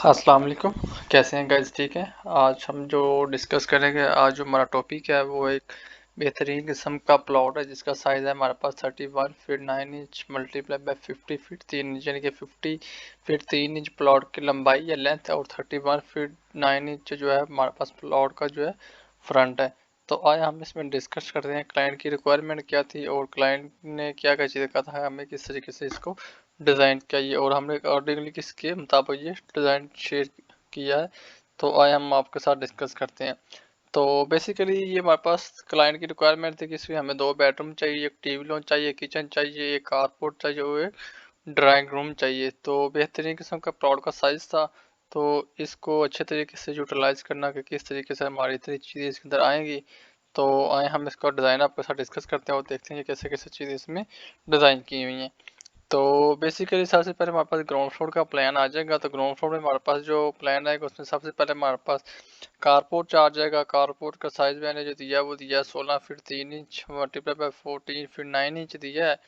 अस्सलाम वालेकुम। कैसे हैं गाइस? ठीक है। आज हम जो डिस्कस करेंगे, आज जो हमारा टॉपिक है वो एक बेहतरीन किस्म का प्लॉट है जिसका साइज़ है हमारे पास 31 feet 9 inch multiply by 50 feet 3 inch, यानी कि 50 फीट 3 इंच प्लॉट की लंबाई या लेंथ है और 31 फीट 9 इंच जो है हमारे पास प्लॉट का जो है फ्रंट है। तो आए हम इसमें डिस्कस करते हैं क्लाइंट की रिक्वायरमेंट क्या थी और क्लाइंट ने क्या क्या चीज़ें कहा था, हमें किस तरीके से इसको डिज़ाइन चाहिए और हमने अकॉर्डिंगली किसके मुताबिक ये डिज़ाइन शेयर किया है। तो आए हम आपके साथ डिस्कस करते हैं। तो बेसिकली ये हमारे पास क्लाइंट की रिक्वायरमेंट थी कि इसमें हमें 2 बेडरूम चाहिए, एक टीवी लॉन चाहिए, किचन चाहिए, एक कारपोर्ट चाहिए और एक ड्राइंग रूम चाहिए। तो बेहतरीन किस्म का प्लॉट का साइज़ था। तो इसको अच्छे तरीके से यूटिलाइज़ करना कि किस तरीके से हमारी इतनी चीज़ें इसके अंदर आएंगी। तो आए हम इसका डिज़ाइन आपके साथ डिस्कस करते हैं और देखते हैं कि कैसे कैसे चीज़ें इसमें डिज़ाइन की हुई हैं। तो बेसिकली सबसे पहले हमारे पास ग्राउंड फ्लोर का प्लान आ जाएगा। तो ग्राउंड फ्लोर में हमारे पास जो प्लान आएगा उसमें सबसे पहले हमारे पास कारपोर्ट आ जाएगा। कारपोर्ट का साइज मैंने जो दिया है वो दिया है 16 feet 3 inch multiply by 14 feet 9 inch दिया है,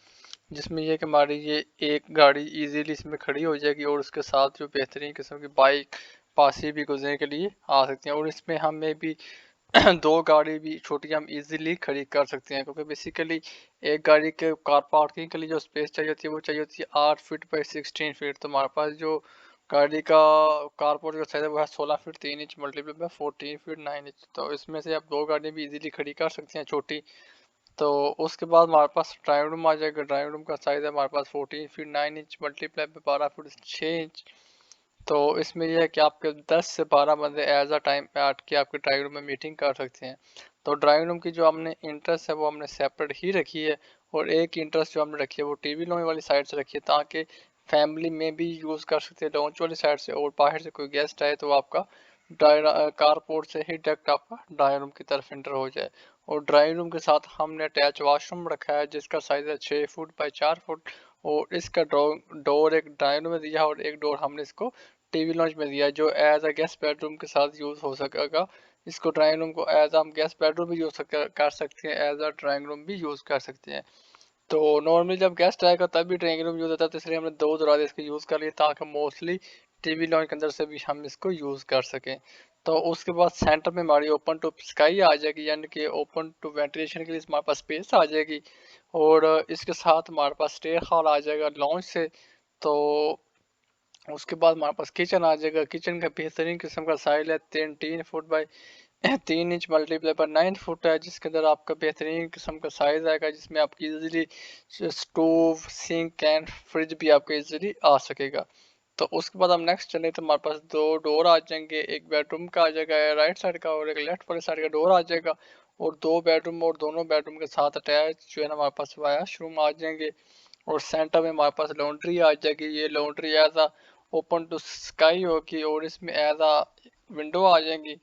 जिसमें ये कि हमारी ये एक गाड़ी इजीली इसमें खड़ी हो जाएगी और उसके साथ जो बेहतरीन किस्म की बाइक पास ही भी गुजरने के लिए आ सकती हैं और इसमें हमें भी दो गाड़ी भी छोटी हम इजीली खड़ी कर सकते हैं, क्योंकि बेसिकली एक गाड़ी के कार पार्किंग के लिए जो स्पेस चाहिए होती है वो चाहिए होती है 8 फीट बाई 16 फीट। तो हमारे पास जो गाड़ी का कारपोर्ट का साइज है वो है 16 feet 3 inch multiply by 14 feet 9 inch. तो इसमें से आप दो गाड़ी भी इजीली खड़ी कर सकते हैं छोटी। तो उसके बाद हमारे पास ड्राइंग रूम आ जाएगा। ड्राइंग रूम का साइज है हमारे पास 14 feet 9 inch multiply by 12 feet 6 inch. तो इसमें यह है कि आपके 10 से 12 बंदे एज अ टाइम पे आट के आपके ड्राइंग रूम में मीटिंग कर सकते हैं। तो ड्राइंग रूम की जो हमने इंटरेस्ट है वो हमने सेपरेट ही रखी है और एक इंटरेस्ट जो हमने रखी है वो टीवी लॉन्च वाली साइड से रखी है, ताकि फैमिली में भी यूज़ कर सकते हैं लॉन्च वाली साइड से, और बाहर से कोई गेस्ट आए तो आपका कारपोर्ट से ही डायरेक्ट आपका ड्राइंग रूम की तरफ एंटर हो जाए। और ड्राइंग रूम के साथ हमने अटैच वॉशरूम रखा है जिसका साइज़ है 6 फुट बाई 4 फुट, और इसका डोर एक ड्राइंग रूम में दिया है और एक डोर हमने इसको टीवी लॉन्च में दिया है जो एज अ गेस्ट बेडरूम के साथ यूज़ हो सकेगा। इसको ड्राइंग रूम को एज हम गेस्ट बेडरूम भी यूज़ कर सकते हैं, एज अ ड्राइंग रूम भी यूज़ कर सकते हैं। तो नॉर्मली जब गेस्ट आएगा तब भी ड्राइंग रूम यूज़ होता है, तो इसलिए हमने दो दरवाजे इसके यूज़ कर लिए ताकि मोस्टली टीवी लॉन्च के अंदर से भी हम इसको यूज़ कर सकें। तो उसके बाद सेंटर में हमारी ओपन टू स्काई आ जाएगी, यानी कि ओपन टू वेंटिलेशन के लिए हमारे पास स्पेस आ जाएगी। और इसके साथ हमारे पास स्टेयर हॉल आ जाएगा लॉन्च से। तो उसके बाद हमारे पास किचन आ जाएगा। किचन का बेहतरीन किस्म का साइज है 3 फुट बाई 3 इंच मल्टीप्लाई पर 9 फुट है, जिसके अंदर आपका बेहतरीन किस्म का साइज आएगा जिसमें आपकी easily stove sink and fridge भी आपका इजीली आ सकेगा। तो उसके बाद हम नेक्स्ट चले तो हमारे पास दो डोर आ जाएंगे। एक बेडरूम का आ जाएगा राइट साइड का और एक लेफ्ट वाले साइड का डोर आ जाएगा। और दो बेडरूम और दोनों बेडरूम के साथ अटैच जो है ना हमारे पास वॉशरूम आ जाएंगे। और सेंटर में हमारे पास लॉन्ड्री आ जाएगी। ये laundry as a open to sky होगी और इसमें एज आ विंडो आ जाएंगी।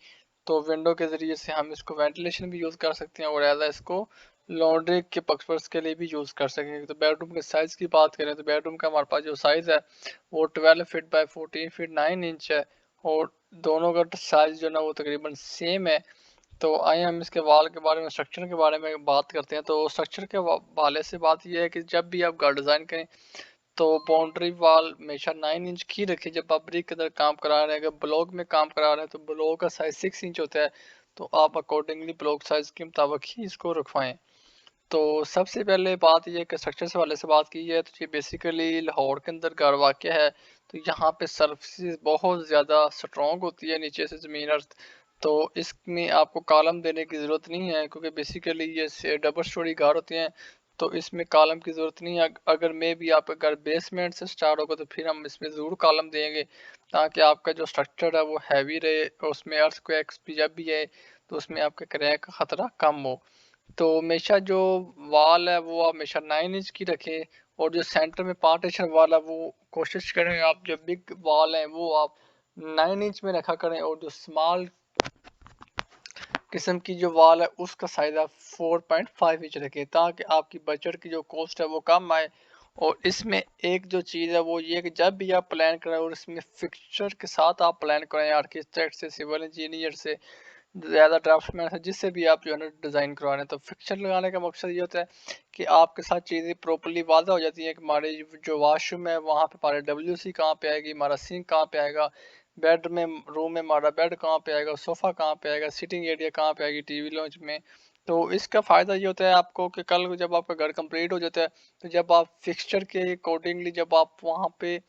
तो विंडो के ज़रिए से हम इसको वेंटिलेशन भी यूज़ कर सकते हैं और एज आ इसको लॉन्ड्री के पर्पस के लिए भी यूज़ कर सकेंगे। तो बेडरूम के साइज़ की बात करें तो बेडरूम का हमारे पास जो साइज़ है वो 12 फीट बाई 14 फीट 9 इंच है। और दोनों का साइज़ जो है ना वो तकरीबन सेम है। तो आइए हम इसके वाल के बारे में, स्ट्रक्चर के बारे में बात करते हैं। तो स्ट्रक्चर के वाले से बात यह है कि जब भी आप घर डिज़ाइन करें तो बाउंड्री वॉल हमेशा 9 इंच की रखिए। जब आप ब्रिक के अंदर काम करा रहे हैं, अगर ब्लॉक में काम करा रहे हैं तो ब्लॉक का साइज 6 इंच होता है। तो आप अकॉर्डिंगली ब्लॉक साइज के मुताबिक ही इसको रखवाएं। तो सबसे पहले बात यह कि स्ट्रक्चर से वाले से बात की है तो ये बेसिकली लाहौर के अंदर घर वाक़ है। तो यहाँ पे सर्फेसिस बहुत ज़्यादा स्ट्रॉन्ग होती है नीचे से ज़मीन अर्थ। तो इसमें आपको कॉलम देने की ज़रूरत नहीं है, क्योंकि बेसिकली ये डबल स्टोरी घर होते हैं। तो इसमें कॉलम की ज़रूरत नहीं है। अगर मे भी आपका घर बेसमेंट से स्टार्ट होगा तो फिर हम इसमें ज़रूर कॉलम देंगे, ताकि आपका जो स्ट्रक्चर है वो हैवी रहे और उसमें अर्थक्वेक्स भी जब भी आए तो उसमें आपके क्रैक का ख़तरा कम हो। तो हमेशा जो वॉल है वो आप हमेशा 9 इंच की रखें। और जो सेंटर में पार्टीशन वॉल है वो कोशिश करें आप जो बिग वॉल है वो आप 9 इंच में रखा करें, और जो स्मॉल किस्म की जो वॉल है उसका साइज आप 4.5 इंच रखें, ताकि आपकी बजट की जो कॉस्ट है वो कम आए। और इसमें एक जो चीज़ है वो ये कि जब भी आप प्लान करें और इसमें फिक्सचर के साथ आप प्लान करें आर्किटेक्ट से, सिविल इंजीनियर से, ज़्यादा ड्राफ्टमैन है जिससे भी आप जो है ना डिज़ाइन करवा रहे हैं, तो फिक्सर लगाने का मकसद ये होता है कि आपके साथ चीज़ें प्रॉपर्ली वादा हो जाती हैं कि हमारे जो वाशरूम है वहाँ पे हमारे WC कहाँ पे आएगी, हमारा सिंक कहाँ पे आएगा, बेड में, रूम में हमारा बेड कहाँ पे आएगा, सोफ़ा कहाँ पे आएगा, सिटिंग एरिया कहाँ पे आएगी टीवी लॉन्च में। तो इसका फ़ायदा ये होता है आपको कि कल को जब आपका घर कंप्लीट हो जाता है, तो जब आप फिक्सचर के अकॉर्डिंगली जब आप वहाँ पे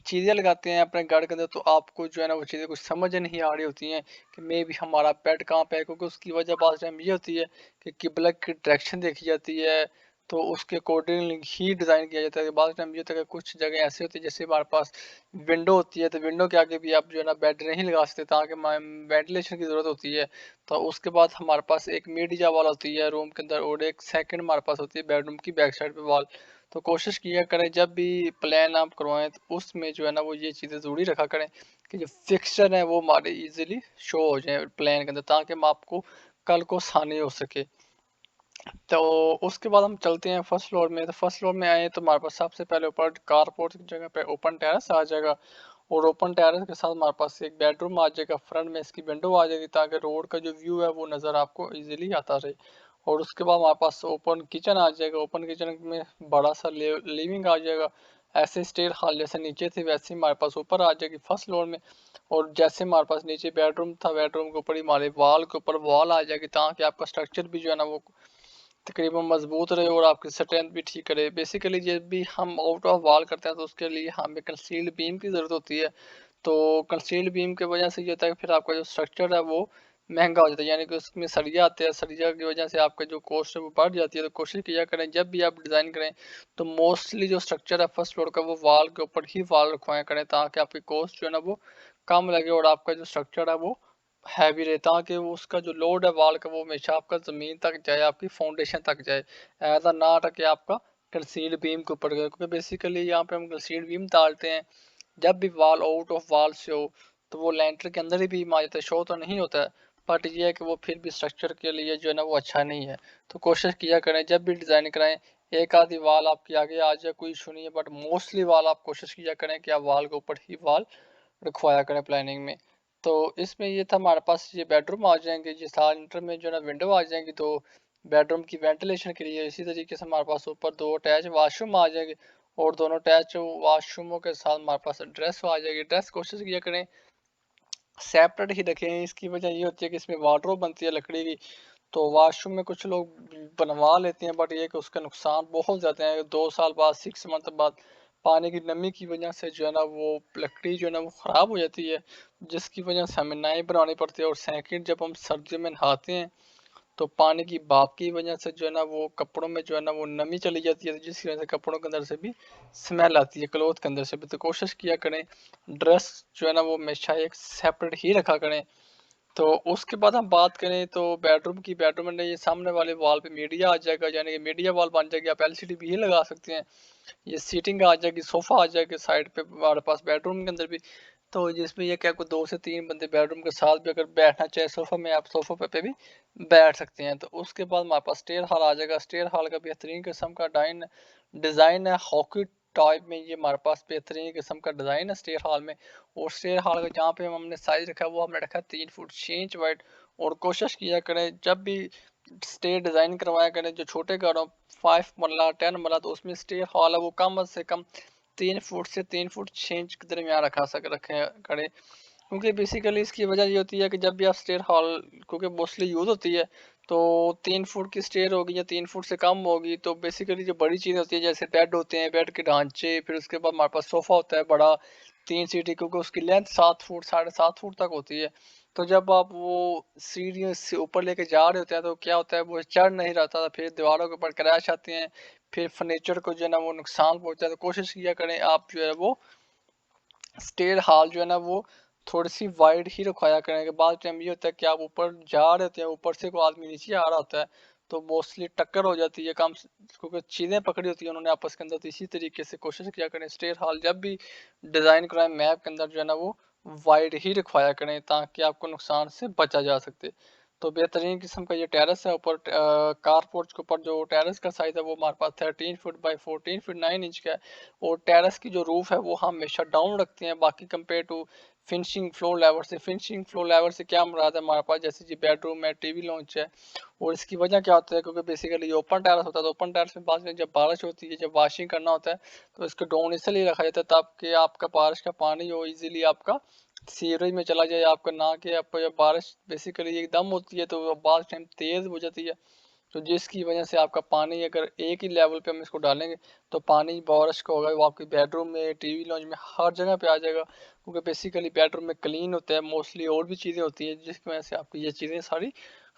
चीज़ें लगाते हैं अपने घर के अंदर, तो आपको जो है ना वो चीज़ें कुछ समझ नहीं आ रही होती हैं कि मे भी हमारा बेड कहाँ पे है, क्योंकि उसकी वजह बात टाइम ये होती है कि किबला की डायरेक्शन देखी जाती है, तो उसके अकॉर्डिंग ही डिज़ाइन किया जाता है। बाद टाइम ये होता है कि कुछ जगह ऐसी होती है जैसे हमारे पास विंडो होती है, तो विंडो के आगे भी आप जो है ना बेड नहीं लगा सकते, ताकि वेंटिलेशन की ज़रूरत होती है। तो उसके बाद हमारे पास एक मीडिया वॉल होती है रूम के अंदर, और एक सेकंड हमारे पास होती है बेडरूम की बैक साइड पे वॉल। तो कोशिश किया करें जब भी प्लान आप करवाएं तो उसमें जो है ना वो ये चीज़ें ज़रूरी रखा करें कि जो फिक्सचर है वो हमारे इजीली शो हो जाए प्लान के अंदर, ताकि हम आपको कल को आसानी हो सके। तो उसके बाद हम चलते हैं फर्स्ट फ्लोर में। तो फर्स्ट फ्लोर में आए तो हमारे पास सबसे पहले ऊपर कारपोर्ट की जगह पे ओपन टेरेस आ जाएगा, और ओपन टेरेस के साथ हमारे पास एक बेडरूम आ जाएगा, फ्रंट में इसकी विंडो आ जाएगी ताकि रोड का जो व्यू है वो नज़र आपको इजीली आता रहे। और उसके बाद हमारे पास ओपन किचन आ जाएगा, ओपन किचन में बड़ा सा लिविंग आ जाएगा। ऐसे स्टेयर हॉल जैसे नीचे थे वैसे ही हमारे पास ऊपर आ जाएगी फर्स्ट फ्लोर में। और जैसे हमारे पास नीचे बेडरूम था, बेडरूम के ऊपर ही हमारे वॉल के ऊपर वॉल आ जाएगी, ताकि आपका स्ट्रक्चर भी जो है ना वो तकरीबन मजबूत रहे और आपकी स्ट्रेंथ भी ठीक करे। बेसिकली जब भी हम आउट ऑफ वॉल करते हैं तो उसके लिए हमें कंसील्ड बीम की ज़रूरत होती है। तो कंसील्ड बीम की वजह से ये होता है कि फिर आपका जो स्ट्रक्चर है वो महंगा हो जाता है, यानी कि उसमें सरिया आते हैं, सरिया की वजह से आपका जो कॉस्ट है वो बढ़ जाती है। तो कोशिश किया करें जब भी आप डिज़ाइन करें तो मोस्टली जो स्ट्रक्चर है फर्स्ट फ्लोर का वो वॉल के ऊपर ही वॉल रखवाया करें, ताकि आपकी कॉस्ट जो है ना वो कम लगे और आपका जो स्ट्रक्चर है वो हैवी रहे, ताकि वो उसका जो लोड है वॉल का वो हमेशा आपका ज़मीन तक जाए, आपकी फाउंडेशन तक जाए, ऐसा ना कि आपका कंसील्ड बीम के ऊपर गए। क्योंकि बेसिकली यहाँ पे हम कंसील्ड बीम डालते हैं जब भी वॉल आउट ऑफ वॉल से हो, तो वो लेंटर के अंदर ही बीम आ जाता है, शो तो नहीं होता है, बट ये है कि वो फिर भी स्ट्रक्चर के लिए जो है ना वो अच्छा नहीं है। तो कोशिश किया करें जब भी डिज़ाइन कराएं, एक आधी वाल आपकी आगे आ जाए कोई इशू नहीं है, बट मोस्टली वाल आप कोशिश किया करें कि आप वाल के ऊपर ही वाल रखवाया करें प्लानिंग में। तो इसमें ये था हमारे पास ये बेडरूम आ जाएंगे, जिस सेंटर में जो है ना विंडो आ जाएंगी, तो बेडरूम की वेंटिलेशन के लिए। इसी तरीके से हमारे पास ऊपर दो अटैच वाशरूम आ जाएंगे, और दोनों अटैच वाशरूमों के साथ हमारे पास ड्रेस आ जाएगी। ड्रेस कोशिश किया करें सेपरेट ही रखें, इसकी वजह ये होती है कि इसमें वार्डरोब बनती है लकड़ी की, तो वॉशरूम में कुछ लोग बनवा लेते हैं, बट ये कि उसका नुकसान बहुत ज़्यादा है। 2 साल बाद 6 मंथ बाद पानी की नमी की वजह से जो है ना वो लकड़ी जो है ना वो ख़राब हो जाती है, जिसकी वजह से हमें नई बनानी पड़ती है। और सेकंड जब हम सर्दियों में नहाते हैं तो पानी की भाप की वजह से जो है ना वो कपड़ों में जो है ना वो नमी चली जाती है, जिसकी वजह से कपड़ों के अंदर से भी स्मेल आती है, क्लोथ के अंदर से भी। तो कोशिश किया करें ड्रेस जो है ना वो हमेशा एक सेपरेट ही रखा करें। तो उसके बाद हम बात करें तो बेडरूम की, बेडरूम में ये सामने वाले वॉल पे मीडिया आ जाएगा, यानी कि मीडिया वॉल बन जाएगी, आप एलसीडी भी लगा सकते हैं। ये सीटिंग आ जाएगी, सोफा आ जाएगा साइड पे हमारे पास बेडरूम के अंदर भी। तो जिसमें ये क्या कोई 2 से 3 बंदे बेडरूम के साथ भी अगर बैठना चाहे सोफा में, आप सोफा पे भी बैठ सकते हैं। तो उसके बाद हमारे पास स्टेयर हॉल आ जाएगा। स्टेयर हॉल का बेहतरीन किस्म का डिज़ाइन है, हॉकी टाइप में ये हमारे पास बेहतरीन किस्म का डिज़ाइन है स्टेयर हॉल में। और स्टेयर हॉल का जहाँ पे हमने साइज रखा है वो हमने रखा है 3 फुट 6 इंच वाइड। और कोशिश किया करें जब भी स्टेयर डिज़ाइन करवाया करें जो छोटे घर हो, 5 मरला 10 मरला, तो उसमें स्टेयर हॉल है वो कम से कम 3 फुट से 3 फुट 6 इंच के दरमियान रखें करें। क्योंकि बेसिकली इसकी वजह ये होती है कि जब भी आप स्टेयर हॉल, क्योंकि मोस्टली यूज़ होती है, तो 3 फुट की स्टेयर होगी या 3 फुट से कम होगी, तो बेसिकली जो बड़ी चीज़ें होती है जैसे बेड होते हैं, बेड के ढांचे, फिर उसके बाद हमारे पास सोफ़ा होता है बड़ा 3 सीटी, क्योंकि उसकी लेंथ 7 फुट 7.5 फुट तक होती है। तो जब आप वो सीढ़ियों से ऊपर लेके जा रहे होते हैं तो क्या होता है वो चढ़ नहीं रहता था, फिर दीवारों के ऊपर क्रैश आते हैं, फिर फर्नीचर को जो है ना वो नुकसान पहुंचता है। तो कोशिश किया करें आप जो है वो स्टेयर हॉल जो है ना वो थोड़ी सी वाइड ही रखवाया करें। के बाद टाइम ये होता है कि आप ऊपर जा रहे होते हैं, ऊपर से कोई आदमी नीचे आ रहा होता है, तो मोस्टली टक्कर हो जाती है कम, क्योंकि चीज़ें पकड़ी होती है उन्होंने आपस के अंदर। तो इसी तरीके से कोशिश किया करें स्टेयर हॉल जब भी डिज़ाइन कराएं मैप के अंदर जो है ना वो वाइड ही रखवाया करें, ताकि आपको नुकसान से बचा जा सकते। तो बेहतरीन किस्म का ये टेरेस है ऊपर, कार पोर्च के ऊपर जो टेरेस का साइज़ है वो हमारे पास 13 फुट बाई 14 फुट 9 इंच का है। और टेरेस की जो रूफ है वो हम हमेशा डाउन रखते हैं बाकी compare to finishing floor level से। फिनिशिंग फ्लोर लेवल से क्या मुराद है हमारे पास, जैसे जी बेडरूम है, टीवी लॉन्च है। और इसकी वजह क्या होता है, क्योंकि बेसिकली ये ओपन टेरेस होता है, तो ओपन टेरेस में बाद में जब बारिश होती है, जब वॉशिंग करना होता है, तो इसको डाउन इसलिए रखा जाता है ताकि आपका बारिश का पानी हो इजीली आपका सीवरेज में चला जाए आपका, ना कि आपको जब बारिश बेसिकली एकदम होती है तो बारिश टाइम तेज़ हो जाती है, तो जिसकी वजह से आपका पानी अगर एक ही लेवल पे हम इसको डालेंगे तो पानी बारिश का होगा वो आपके बेडरूम में, टीवी लॉन्च में, हर जगह पे आ जाएगा, क्योंकि बेसिकली बेडरूम में क्लीन होता है मोस्टली, और भी चीज़ें होती हैं जिसकी वजह से आपकी ये चीज़ें सारी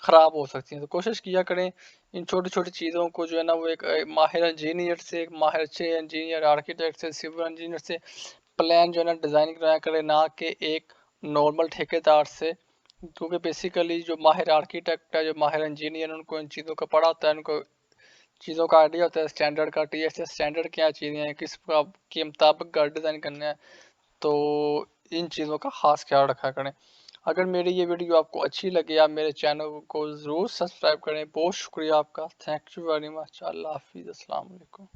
ख़राब हो सकती हैं। तो कोशिश किया करें इन छोटी छोटी चीज़ों को जो है ना वो एक माहिर इंजीनियर से, एक माहिर अच्छे इंजीनियर आर्किटेक्ट से, सिविल इंजीनियर से प्लान जो है ना डिज़ाइन कराया करें, ना कि एक नॉर्मल ठेकेदार से, क्योंकि बेसिकली जो माहिर आर्किटेक्ट है, जो माहिर इंजीनियर, उनको इन चीज़ों का पड़ा होता है, उनको चीज़ों का आइडिया होता है स्टैंडर्ड का, टीएसएस स्टैंडर्ड क्या चीज़ें हैं, किस के मुताबिक घर डिज़ाइन करना है। तो इन चीज़ों का खास ख्याल रखा करें। अगर मेरी ये वीडियो आपको अच्छी लगे आप मेरे चैनल को ज़रूर सब्सक्राइब करें। बहुत शुक्रिया आपका। Thank you very much. अल्लाह हाफिज़। अस्सलाम वालेकुम।